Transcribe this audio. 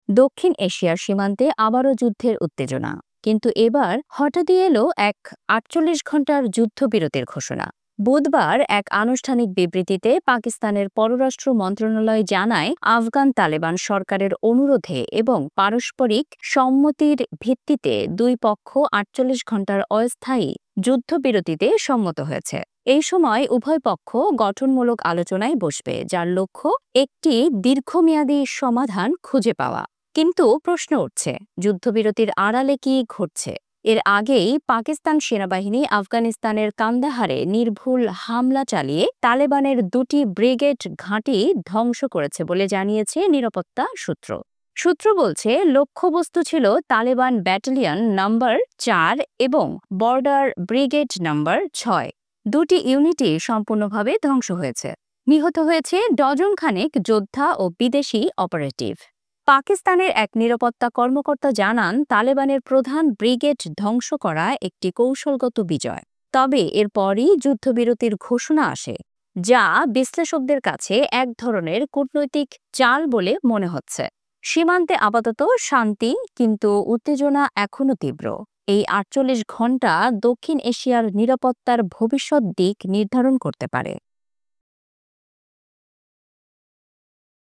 দক্ষিণ এশিয়ার সীমান্তে আবারও যুদ্ধের উত্তেজনা, কিন্তু এবার হঠাৎই এলো এক ৪৮ ঘন্টার যুদ্ধবিরতির ঘোষণা। বুধবার এক আনুষ্ঠানিক বিবৃতিতে পাকিস্তানের পররাষ্ট্র মন্ত্রণালয় জানায়, আফগান তালেবান সরকারের অনুরোধে এবং পারস্পরিক সম্মতির ভিত্তিতে দুই পক্ষ ৪৮ ঘন্টার অস্থায়ী যুদ্ধবিরতিতে সম্মত হয়েছে। এই সময় উভয় পক্ষ গঠনমূলক আলোচনায় বসবে, যার লক্ষ্য একটি দীর্ঘমেয়াদী সমাধান খুঁজে পাওয়া। কিন্তু প্রশ্ন উঠছে, যুদ্ধবিরতির আড়ালে কি ঘটছে? এর আগেই পাকিস্তান সেনাবাহিনী আফগানিস্তানের কান্দাহারে নির্ভুল হামলা চালিয়ে তালেবানের ২টি ব্রিগেড ঘাঁটি ধ্বংস করেছে বলে জানিয়েছে নিরাপত্তা সূত্র। সূত্র বলছে, লক্ষ্যবস্তু ছিল তালেবান ব্যাটালিয়ন নম্বর ৪ এবং বর্ডার ব্রিগেড নম্বর ৬। ২টি ইউনিটই সম্পূর্ণভাবে ধ্বংস হয়েছে। নিহত হয়েছে ডজন খানেক যোদ্ধা ও বিদেশি অপারেটিভ। পাকিস্তানের এক নিরাপত্তা কর্মকর্তা জানান, তালেবানের প্রধান ব্রিগেড ধ্বংস করা একটি কৌশলগত বিজয়। তবে এরপরই যুদ্ধবিরতির ঘোষণা আসে, যা বিশ্লেষকদের কাছে এক ধরনের কূটনৈতিক চাল বলে মনে হচ্ছে। সীমান্তে আপাতত শান্তি, কিন্তু উত্তেজনা এখনও তীব্র। এই ৪৮ ঘণ্টা দক্ষিণ এশিয়ার নিরাপত্তার ভবিষ্যৎ দিক নির্ধারণ করতে পারে।